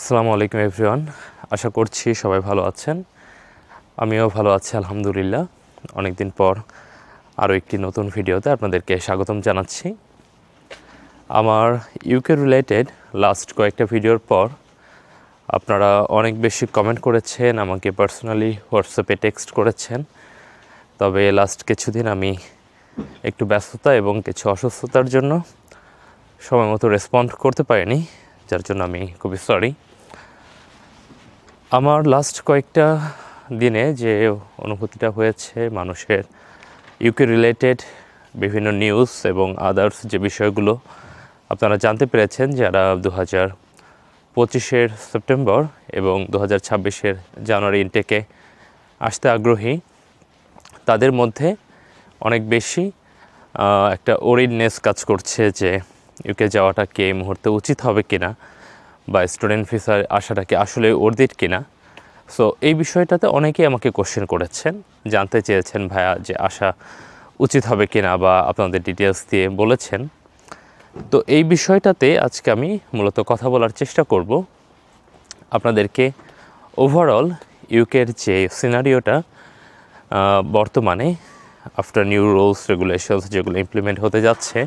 আসসালামু আলাইকুম এভরিওয়ান। আশা করছি সবাই ভালো আছেন। আমিও ভালো আছি আলহামদুলিল্লাহ। অনেক দিন পর আরও একটি নতুন ভিডিওতে আপনাদেরকে স্বাগতম জানাচ্ছি। আমার ইউকে রিলেটেড লাস্ট কয়েকটা ভিডিওর পর আপনারা অনেক বেশি কমেন্ট করেছেন, আমাকে পার্সোনালি হোয়াটসঅ্যাপে টেক্সট করেছেন। তবে লাস্ট কিছুদিন আমি একটু ব্যস্ততা এবং কিছু অসুস্থতার জন্য সময় মতো রেসপন্ড করতে পারিনি, যার জন্য আমি খুবই সরি। আমার লাস্ট কয়েকটা দিনে যে অনুভূতিটা হয়েছে মানুষের ইউকে রিলেটেড বিভিন্ন নিউজ এবং আদার্স যে বিষয়গুলো আপনারা জানতে পেরেছেন, যারা 2025-এর সেপ্টেম্বর এবং 2026-এর জানুয়ারি ইনটেকে আসতে আগ্রহী, তাদের মধ্যে অনেক বেশি একটা ওরিডনেস কাজ করছে যে ইউকে যাওয়াটা কি এই মুহূর্তে উচিত হবে কিনা, বা স্টুডেন্ট ভিসার আসাটা কি আসলে অর্থিত কিনা। সো এই বিষয়টাতে অনেকেই আমাকে কোশ্চেন করেছেন, জানতে চেয়েছেন ভাইয়া যে আসা উচিত হবে কিনা, বা আপনাদের ডিটেলস দিয়ে বলেছেন। তো এই বিষয়টাতে আজকে আমি মূলত কথা বলার চেষ্টা করব, আপনাদেরকে ওভারঅল ইউকের যে সিনারিওটা বর্তমানে আফটার নিউ রুলস রেগুলেশনস যেগুলো ইমপ্লিমেন্ট হতে যাচ্ছে,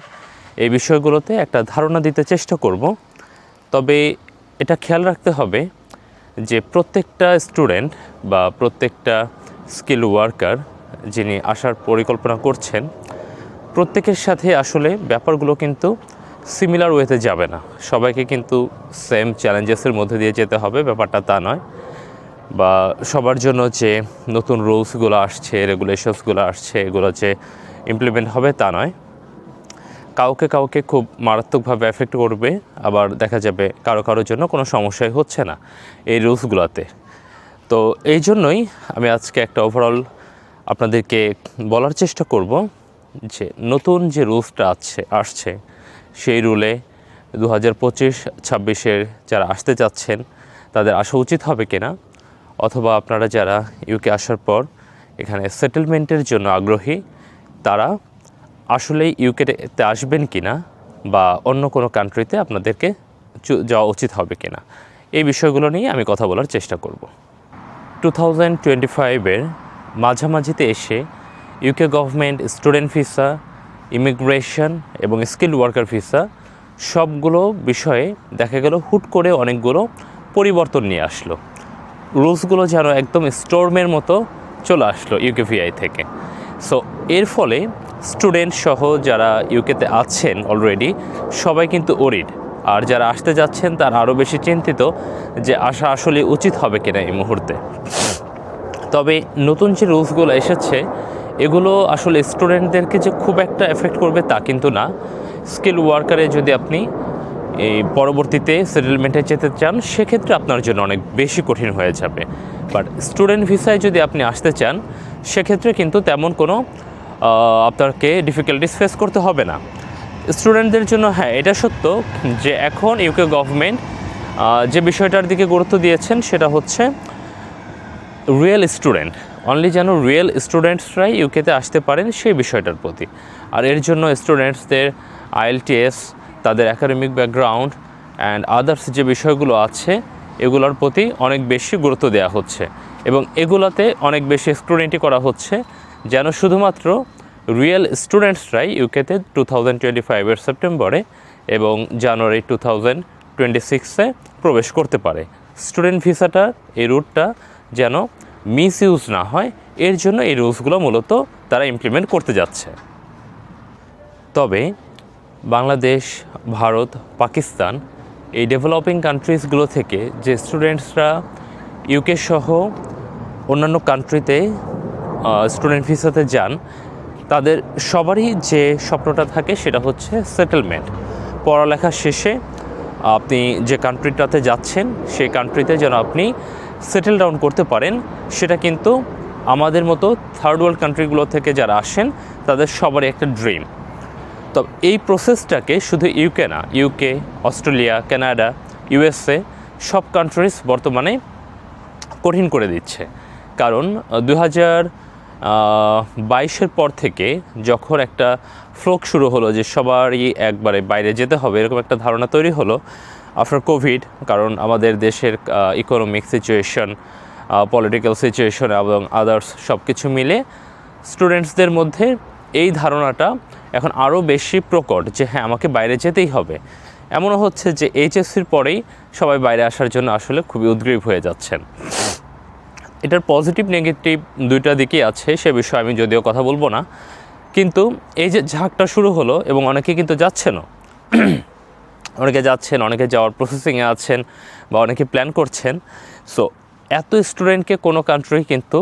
এই বিষয়গুলোতে একটা ধারণা দিতে চেষ্টা করব। তবে এটা খেয়াল রাখতে হবে যে প্রত্যেকটা স্টুডেন্ট বা প্রত্যেকটা স্কিল ওয়ার্কার যিনি আসার পরিকল্পনা করছেন, প্রত্যেকের সাথে আসলে ব্যাপারগুলো কিন্তু সিমিলার ওয়েতে যাবে না। সবাইকে কিন্তু সেম চ্যালেঞ্জেসের মধ্যে দিয়ে যেতে হবে, ব্যাপারটা তা নয়। বা সবার জন্য যে নতুন রুলসগুলো আসছে, রেগুলেশনসগুলো আসছে, এগুলো যে ইমপ্লিমেন্ট হবে তা নয়। কাউকে খুব মারাত্মকভাবে এফেক্ট করবে, আবার দেখা যাবে কারোর জন্য কোনো সমস্যাই হচ্ছে না এই রুলসগুলোতে। তো এই জন্যই আমি আজকে একটা ওভারঅল আপনাদেরকে বলার চেষ্টা করব যে নতুন যে রুলসটা আসছে সেই রুলে 2025-26-এর যারা আসতে চাচ্ছেন তাদের আসা উচিত হবে কিনা, অথবা আপনারা যারা ইউকে আসার পর এখানে সেটেলমেন্টের জন্য আগ্রহী তারা আসলেই ইউকেতে আসবেন কিনা, বা অন্য কোনো কান্ট্রিতে আপনাদেরকে যাওয়া উচিত হবে কিনা, এই বিষয়গুলো নিয়ে আমি কথা বলার চেষ্টা করব। 2025-এর মাঝামাঝিতে এসে UK government student visa, immigration এবং স্কিল ওয়ার্কার ভিসা সবগুলো বিষয়ে দেখা গেল হুট করে অনেকগুলো পরিবর্তন নিয়ে আসলো। রুলসগুলো যেন একদম স্টর্মের মতো চলে আসলো ইউকেভিআই থেকে। সো এর ফলে স্টুডেন্ট সহ যারা ইউকেতে আছেন অলরেডি সবাই কিন্তু ওরিড, আর যারা আসতে যাচ্ছেন তারা আরও বেশি চিন্তিত যে আসা আসলে উচিত হবে কিনা এই মুহূর্তে। তবে নতুন যে রুলসগুলো এসেছে এগুলো আসলে স্টুডেন্টদেরকে যে খুব একটা এফেক্ট করবে তা কিন্তু না। স্কিল ওয়ার্কারে যদি আপনি এই পরবর্তীতে সেটেলমেন্টে যেতে চান সেক্ষেত্রে আপনার জন্য অনেক বেশি কঠিন হয়ে যাবে। বাট স্টুডেন্ট ভিসায় যদি আপনি আসতে চান সেক্ষেত্রে কিন্তু তেমন কোনো আপনাকে ডিফিকাল্টিস ফেস করতে হবে না। স্টুডেন্টদের জন্য হ্যাঁ, এটা সত্য যে এখন ইউকে গভর্নমেন্ট যে বিষয়টার দিকে গুরুত্ব দিয়েছেন সেটা হচ্ছে রিয়েল স্টুডেন্ট, অনলি যেন রিয়েল স্টুডেন্টসরাই ইউকেতে আসতে পারেন সেই বিষয়টার প্রতি। আর এর জন্য স্টুডেন্টসদের IELTS, তাদের একাডেমিক ব্যাকগ্রাউন্ড অ্যান্ড আদার্স যে বিষয়গুলো আছে এগুলোর প্রতি অনেক বেশি গুরুত্ব দেওয়া হচ্ছে, এবং এগুলোতে অনেক বেশি স্ক্রুটিনি করা হচ্ছে যেন শুধুমাত্র রিয়েল স্টুডেন্টসরাই ইউকেতে 2025-এর সেপ্টেম্বরে এবং জানুয়ারি 2026-এ প্রবেশ করতে পারে। স্টুডেন্ট ভিসাটা এই রুটটা যেন মিস ইউজ না হয়, এর জন্য এই রুলসগুলো মূলত তারা ইমপ্লিমেন্ট করতে যাচ্ছে। তবে বাংলাদেশ, ভারত, পাকিস্তান এই ডেভেলপিং কান্ট্রিজগুলো থেকে যে স্টুডেন্টসরা ইউকে সহ অন্যান্য কান্ট্রিতে স্টুডেন্ট ভিসাতে যান তাদের সবারই যে স্বপ্নটা থাকে সেটা হচ্ছে সেটেলমেন্ট। পড়ালেখা শেষে আপনি যে কান্ট্রিটাতে যাচ্ছেন সেই কান্ট্রিতে যেন আপনি সেটেল ডাউন করতে পারেন, সেটা কিন্তু আমাদের মতো থার্ড ওয়ার্ল্ড কান্ট্রিগুলো থেকে যারা আসেন তাদের সবারই একটা ড্রিম। তো এই প্রসেসটাকে শুধু ইউকে না, ইউকে, অস্ট্রেলিয়া, কানাডা, USA সব কান্ট্রিজ বর্তমানে কঠিন করে দিচ্ছে। কারণ 2022-এর পর থেকে যখন একটা ফ্লোক শুরু হলো যে সবারই একবারে বাইরে যেতে হবে, এরকম একটা ধারণা তৈরি হলো, আফটার কোভিড, কারণ আমাদের দেশের ইকোনমিক সিচুয়েশন, পলিটিক্যাল সিচুয়েশন এবং আদার্স সব কিছু মিলে স্টুডেন্টসদের মধ্যে এই ধারণাটা এখন আরও বেশি প্রকট যে হ্যাঁ আমাকে বাইরে যেতেই হবে। এমনও হচ্ছে যে এইচএসসির পরেই সবাই বাইরে আসার জন্য আসলে খুবই উদ্গ্রীব হয়ে যাচ্ছেন। এটার পজিটিভ নেগেটিভ দুইটা দিকই আছে, সে বিষয়ে আমি যদিও কথা বলবো না, কিন্তু এই যে ঝাঁকটা শুরু হলো এবং অনেকে কিন্তু যাচ্ছেনও, অনেকে যাচ্ছেন, অনেকে যাওয়ার প্রসেসিংয়ে আছেন বা অনেকে প্ল্যান করছেন। সো এত স্টুডেন্টকে কোনো কান্ট্রি কিন্তু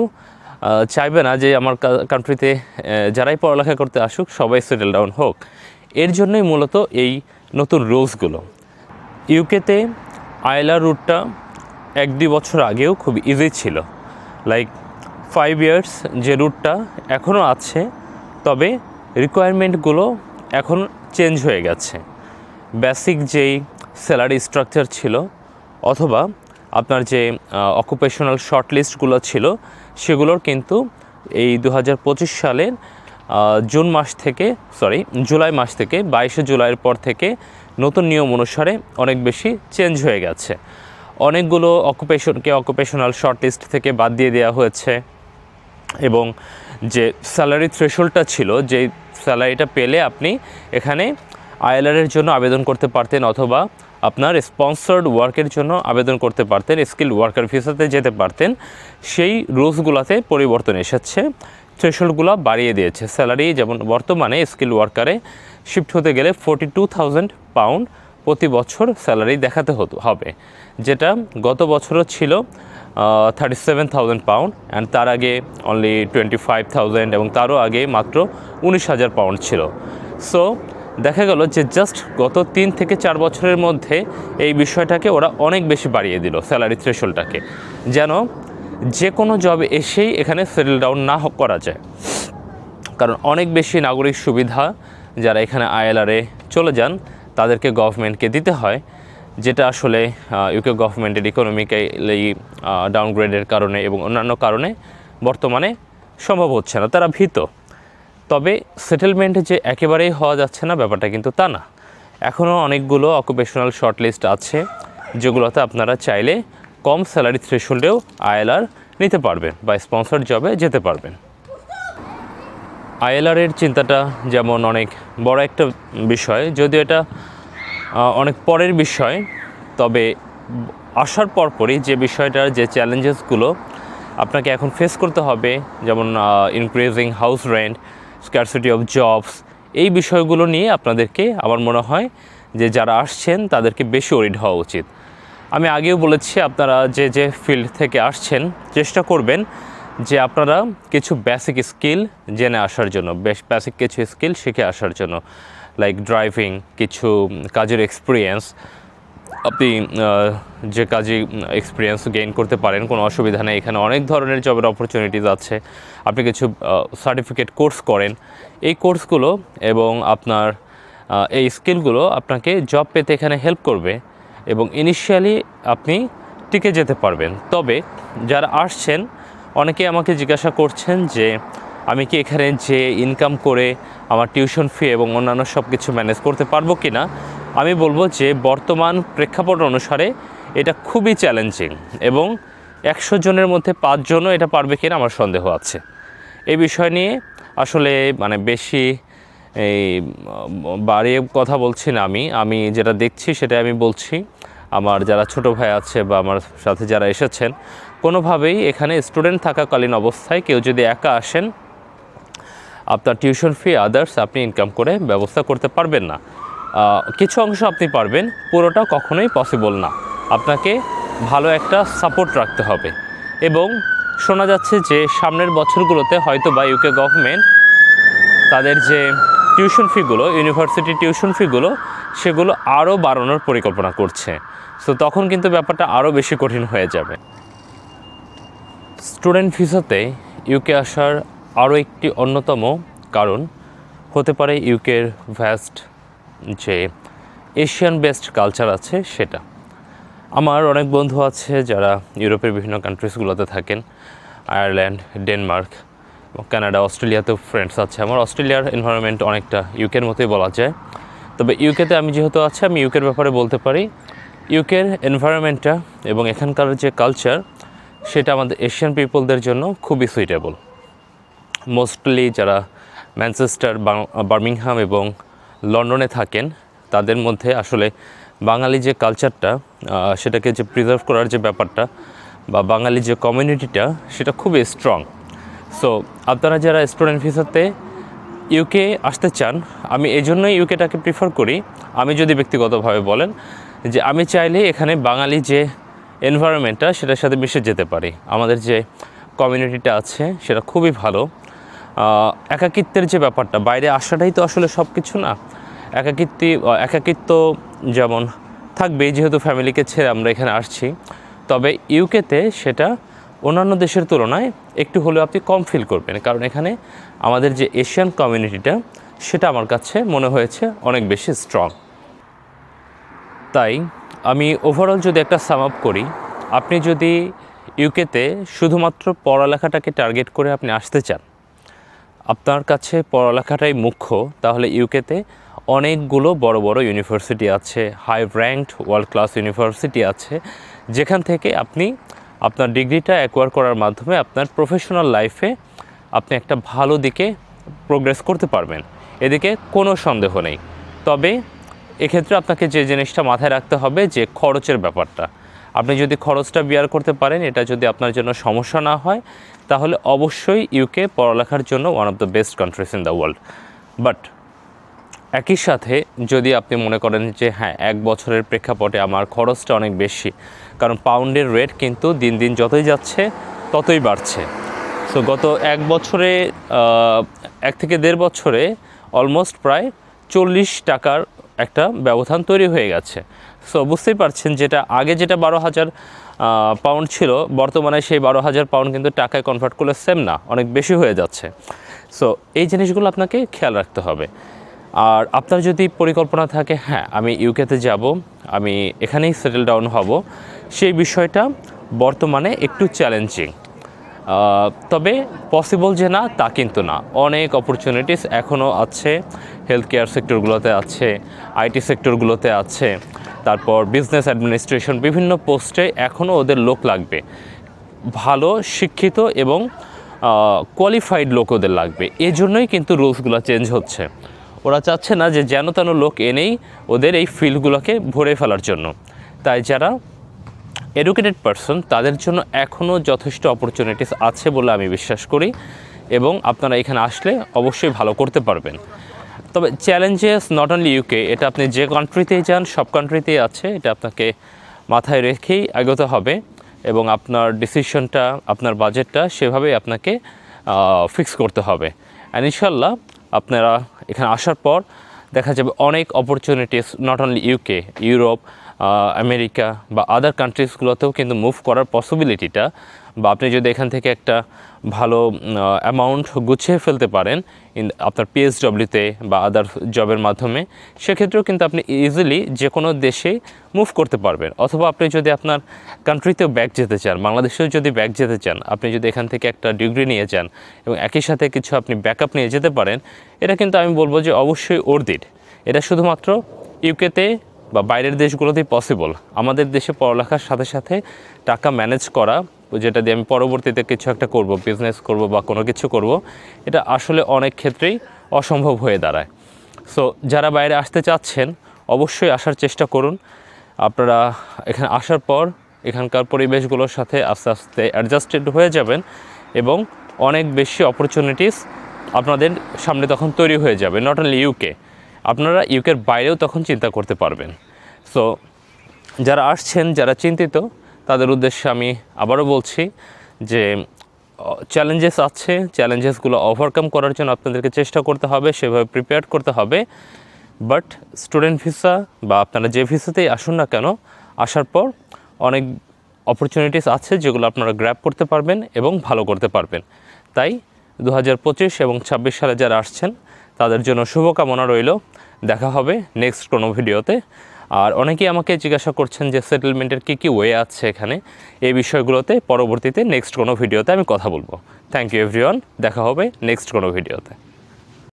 চাইবে না যে আমার কান্ট্রিতে যারাই পড়ালেখা করতে আসুক সবাই সেটেল ডাউন হোক। এর জন্যই মূলত এই নতুন রুলসগুলো। ইউকেতে আইএলআর রুটটা 1-2 বছর আগেও খুব ইজি ছিল, লাইক 5 ইয়ার্স যে রুটটা এখনও আছে, তবে রিকোয়ারমেন্টগুলো এখন চেঞ্জ হয়ে গেছে। বেসিক যেই স্যালারি স্ট্রাকচার ছিল অথবা আপনার যে অকুপেশনাল শর্টলিস্টগুলো ছিল সেগুলোর কিন্তু এই 2025 সালের জুলাই মাস থেকে 22শে জুলাইয়ের পর থেকে নতুন নিয়ম অনুসারে অনেক বেশি চেঞ্জ হয়ে গেছে। অনেকগুলো অকুপেশনাল শর্টলিস্ট থেকে বাদ দিয়ে দেওয়া হয়েছে এবং যে স্যালারি থ্রেশহোল্ডটা ছিল, যে স্যালারিটা পেলে আপনি এখানে আইএলআরের জন্য আবেদন করতে পারতেন অথবা আপনার স্পন্সর্ড ওয়ার্কের জন্য আবেদন করতে পারতেন, স্কিল ওয়ার্কার ভিসাতে যেতে পারতেন, সেই রুলসগুলোতে পরিবর্তন এসেছে। থ্রেশহোল্ডগুলো বাড়িয়ে দিয়েছে। স্যালারি যেমন বর্তমানে স্কিল ওয়ার্কারে শিফট হতে গেলে 42,000 পাউন্ড প্রতি বছর স্যালারি দেখাতে হবে, যেটা গত বছরও ছিল 37,000 পাউন্ড, অ্যান্ড তার আগে অনলি 25,000 এবং তারও আগে মাত্র 19,000 পাউন্ড ছিল। সো দেখা গেল যে জাস্ট গত 3 থেকে 4 বছরের মধ্যে এই বিষয়টাকে ওরা অনেক বেশি বাড়িয়ে দিল, স্যালারি থ্রেশহোল্ডটাকে, যেন যে কোনো জবে এসেই এখানে সেটেল ডাউন না করা যায়। কারণ অনেক বেশি নাগরিক সুবিধা যারা এখানে আইএলআরে চলে যান তাদেরকে গভর্নমেন্টকে দিতে হয়, যেটা আসলে ইউকে গভর্নমেন্টের ইকোনমিক্যালি ডাউনগ্রেডের কারণে এবং অন্যান্য কারণে বর্তমানে সম্ভব হচ্ছে না, তারা ভীত। তবে সেটেলমেন্ট যে একেবারেই হওয়া যাচ্ছে না ব্যাপারটা কিন্তু তা না। এখনও অনেকগুলো অকুপেশনাল শর্টলিস্ট আছে যেগুলোতে আপনারা চাইলে কম স্যালারি থ্রেশহোল্ডেও আইএলআর নিতে পারবেন বা স্পন্সর জবে যেতে পারবেন। আইএলআরের চিন্তাটা যেমন অনেক বড় একটা বিষয়, যদিও এটা অনেক পরের বিষয়, তবে আসার পরপরই যে বিষয়টার যে চ্যালেঞ্জেসগুলো আপনাকে এখন ফেস করতে হবে, যেমন increasing house rent, scarcity of jobs, এই বিষয়গুলো নিয়ে আপনাদেরকে আমার মনে হয় যে যারা আসছেন তাদেরকে বেশি ওরিড হওয়া উচিত। আমি আগেও বলেছি, আপনারা যে যে ফিল্ড থেকে আসছেন চেষ্টা করবেন যে আপনারা কিছু বেসিক স্কিল জেনে আসার জন্য, বেসিক কিছু স্কিল শিখে আসার জন্য, লাইক ড্রাইভিং, কিছু কাজের এক্সপিরিয়েন্স। আপনি যে কাজে এক্সপিরিয়েন্স গেইন করতে পারেন, কোনো অসুবিধা নেই। এখানে অনেক ধরনের জবের অপরচুনিটিস আছে। আপনি কিছু সার্টিফিকেট কোর্স করেন, এই কোর্সগুলো এবং আপনার এই স্কিলগুলো আপনাকে জব পেতে এখানে হেল্প করবে এবং ইনিশিয়ালি আপনি টিকে যেতে পারবেন। তবে যারা আসছেন অনেকে আমাকে জিজ্ঞাসা করছেন যে আমি কি এখানে যে ইনকাম করে আমার টিউশন ফি এবং অন্যান্য সব কিছু ম্যানেজ করতে পারবো কি না। আমি বলবো যে বর্তমান প্রেক্ষাপট অনুসারে এটা খুবই চ্যালেঞ্জিং এবং 100 জনের মধ্যে 5 জনও এটা পারবে কিনা আমার সন্দেহ আছে। এই বিষয় নিয়ে আসলে বেশি এই বাড়িয়ে কথা বলছি না, আমি যেটা দেখছি সেটা আমি বলছি। আমার যারা ছোট ভাই আছে বা আমার সাথে যারা এসেছেন, কোনোভাবেই এখানে স্টুডেন্ট থাকাকালীন অবস্থায় কেউ যদি একা আসেন, আপনার টিউশন ফি আদার্স আপনি ইনকাম করে ব্যবস্থা করতে পারবেন না। কিছু অংশ আপনি পারবেন, পুরোটা কখনোই পসিবল না। আপনাকে ভালো একটা সাপোর্ট রাখতে হবে এবং শোনা যাচ্ছে যে সামনের বছরগুলোতে হয়তো বা ইউকে গভর্নমেন্ট তাদের যে টিউশন ফিগুলো, ইউনিভার্সিটি টিউশন ফিগুলো, সেগুলো আরও বাড়ানোর পরিকল্পনা করছে। সো তখন কিন্তু ব্যাপারটা আরও বেশি কঠিন হয়ে যাবে। স্টুডেন্ট ভিসাতে ইউকে আসার আরও একটি অন্যতম কারণ হতে পারে ইউকের ভ্যাস্ট যে এশিয়ান বেসড কালচার আছে সেটা। আমার অনেক বন্ধু আছে যারা ইউরোপের বিভিন্ন কান্ট্রিজগুলোতে থাকেন, আয়ারল্যান্ড, ডেনমার্ক, কানাডা, অস্ট্রেলিয়াতেও ফ্রেন্ডস আছে আমার। অস্ট্রেলিয়ার এনভায়রনমেন্ট অনেকটা ইউকের মতোই বলা যায়। তবে ইউকেতে আমি যেহেতু আছি, আমি ইউকের ব্যাপারে বলতে পারি ইউকের এনভায়রনমেন্টটা এবং এখানকার যে কালচার সেটা আমাদের এশিয়ান পিপলদের জন্য খুবই সুইটেবল। মোস্টলি যারা ম্যানচেস্টার, বার্মিংহাম এবং লন্ডনে থাকেন তাদের মধ্যে আসলে বাঙালি যে কালচারটা সেটাকে যে প্রিজার্ভ করার যে ব্যাপারটা বা বাঙালি যে কমিউনিটিটা সেটা খুবই স্ট্রং। সো আপনারা যারা স্টুডেন্ট ভিসাতে ইউকে আসতে চান, আমি এই জন্যই ইউকেটাকে প্রিফার করি। আমি যদি ব্যক্তিগতভাবে বলেন যে আমি চাইলে এখানে বাঙালি যে এনভায়রনমেন্টটা সেটার সাথে মিশে যেতে পারি। আমাদের যে কমিউনিটিটা আছে সেটা খুবই ভালো। একাকিত্বের যে ব্যাপারটা, বাইরে আসাটাই তো আসলে সব কিছু না। একাকিত্ব যেমন থাকবেই, যেহেতু ফ্যামিলিকে ছেড়ে আমরা এখানে আসছি, তবে ইউকেতে সেটা অন্যান্য দেশের তুলনায় একটু হলেও আপনি কম ফিল করবেন, কারণ এখানে আমাদের যে এশিয়ান কমিউনিটিটা সেটা আমার কাছে মনে হয়েছে অনেক বেশি স্ট্রং। তাই আমি ওভারঅল যদি একটা সাম আপ করি, আপনি যদি ইউকেতে শুধুমাত্র পড়ালেখাটাকে টার্গেট করে আপনি আসতে চান, আপনার কাছে পড়ালেখাটাই মুখ্য, তাহলে ইউকেতে অনেকগুলো বড় বড় ইউনিভার্সিটি আছে, high ranked world class university আছে, যেখান থেকে আপনি আপনার ডিগ্রিটা অ্যাকোয়ার করার মাধ্যমে আপনার প্রফেশনাল লাইফে আপনি একটা ভালো দিকে প্রোগ্রেস করতে পারবেন, এদিকে কোনো সন্দেহ নেই। তবে এক্ষেত্রে আপনাকে যে জিনিসটা মাথায় রাখতে হবে যে খরচের ব্যাপারটা। আপনি যদি খরচটা বিয়ার করতে পারেন, এটা যদি আপনার জন্য সমস্যা না হয়, তাহলে অবশ্যই ইউকে পড়ালেখার জন্য one of the best countries in the world. But একই সাথে যদি আপনি মনে করেন যে হ্যাঁ, 1 বছরের প্রেক্ষাপটে আমার খরচটা অনেক বেশি, কারণ পাউন্ডের রেট কিন্তু দিন দিন যতই যাচ্ছে ততই বাড়ছে। সো গত 1 বছরে 1 থেকে 1.5 বছরে অলমোস্ট প্রায় 40 টাকার একটা ব্যবধান তৈরি হয়ে গেছে। সো বুঝতেই পারছেন, যেটা 12,000 পাউন্ড ছিল, বর্তমানে সেই 12,000 পাউন্ড কিন্তু টাকায় কনভার্ট করলে সেম না, অনেক বেশি হয়ে যাচ্ছে। সো এই জিনিসগুলো আপনাকে খেয়াল রাখতে হবে। আর আপনার যদি পরিকল্পনা থাকে হ্যাঁ আমি ইউকেতে যাব, আমি এখানেই সেটেল ডাউন হব, সেই বিষয়টা বর্তমানে একটু চ্যালেঞ্জিং। তবে পসিবল যে না তা কিন্তু না, অনেক অপরচুনিটিস এখনও আছে। হেলথ কেয়ার সেক্টরগুলোতে আছে, আইটি সেক্টরগুলোতে আছে, তারপর বিজনেস অ্যাডমিনিস্ট্রেশন, বিভিন্ন পোস্টে এখনও ওদের লোক লাগবে, ভালো শিক্ষিত এবং কোয়ালিফাইড লোক ওদের লাগবে। এই জন্যই কিন্তু রুলসগুলো চেঞ্জ হচ্ছে। ওরা চাচ্ছে না যে যেন তেন লোক এনেই ওদের এই ফিল্ডগুলোকে ভরে ফেলার জন্য। তাই যারা এডুকেটেড পারসন তাদের জন্য এখনও যথেষ্ট অপরচুনিটিস আছে বলে আমি বিশ্বাস করি, এবং আপনারা এখানে আসলে অবশ্যই ভালো করতে পারবেন। তবে চ্যালেঞ্জেস নট অনলি ইউকে, এটা আপনি যে কান্ট্রিতেই যান সব কান্ট্রিতেই আছে, এটা আপনাকে মাথায় রেখেই এগোতে হবে, এবং আপনার ডিসিশনটা, আপনার বাজেটটা সেভাবেই আপনাকে ফিক্স করতে হবে। অ্যান্ড ইনশাল্লাহ আপনারা এখানে আসার পর দেখা যাবে অনেক opportunities, not only UK, Europe, America বা আদার কান্ট্রিজগুলোতেও কিন্তু মুভ করার পসিবিলিটিটা, বা আপনি যদি এখান থেকে একটা ভালো অ্যামাউন্ট গুছিয়ে ফেলতে পারেন আপনার পিএসডব্লিউতে বা আদার জবের মাধ্যমে, সেক্ষেত্রেও কিন্তু আপনি ইজিলি যে কোনো দেশে মুভ করতে পারবেন। অথবা আপনি যদি আপনার কান্ট্রিতেও ব্যাক যেতে চান, বাংলাদেশেও যদি ব্যাক যেতে চান, আপনি যদি এখান থেকে একটা ডিগ্রি নিয়ে যান এবং একই সাথে কিছু আপনি ব্যাকআপ নিয়ে যেতে পারেন, এটা কিন্তু আমি বলবো যে অবশ্যই অর্থিত। এটা শুধুমাত্র ইউকেতে বা বাইরের দেশগুলোতেই পসিবল। আমাদের দেশে পড়ালেখার সাথে সাথে টাকা ম্যানেজ করা, যেটা দিয়ে আমি পরবর্তীতে কিছু একটা করব, বিজনেস করব বা কোনো কিছু করব, এটা আসলে অনেক ক্ষেত্রেই অসম্ভব হয়ে দাঁড়ায়। সো যারা বাইরে আসতে চাচ্ছেন অবশ্যই আসার চেষ্টা করুন। আপনারা এখানে আসার পর এখানকার পরিবেশগুলোর সাথে আস্তে আস্তে অ্যাডজাস্টেড হয়ে যাবেন, এবং অনেক বেশি অপরচুনিটিস আপনাদের সামনে তখন তৈরি হয়ে যাবে। নট অনলি ইউকে, আপনারা ইউকের বাইরেও তখন চিন্তা করতে পারবেন। সো যারা আসছেন, যারা চিন্তিত, তাদের উদ্দেশ্যে আমি আবারও বলছি যে চ্যালেঞ্জেস আছে, চ্যালেঞ্জেসগুলো ওভারকাম করার জন্য আপনাদেরকে চেষ্টা করতে হবে, সেভাবে প্রিপেয়ার করতে হবে। বাট স্টুডেন্ট ভিসা বা আপনারা যে ভিসাতেই আসুন না কেন, আসার পর অনেক অপরচুনিটিস আছে যেগুলো আপনারা গ্র্যাব করতে পারবেন এবং ভালো করতে পারবেন। তাই 2025 এবং 26 সালে যারা আসছেন তাদের জন্য শুভকামনা রইল। দেখা হবে নেক্সট কোনো ভিডিওতে। আর অনেকেই আমাকে জিজ্ঞাসা করছেন যে সেটেলমেন্টের কী ওয়ে আছে এখানে, এই বিষয়গুলোতে পরবর্তীতে নেক্সট কোনো ভিডিওতে আমি কথা বলবো। থ্যাংক ইউ এভরিওয়ান, দেখা হবে নেক্সট কোনো ভিডিওতে।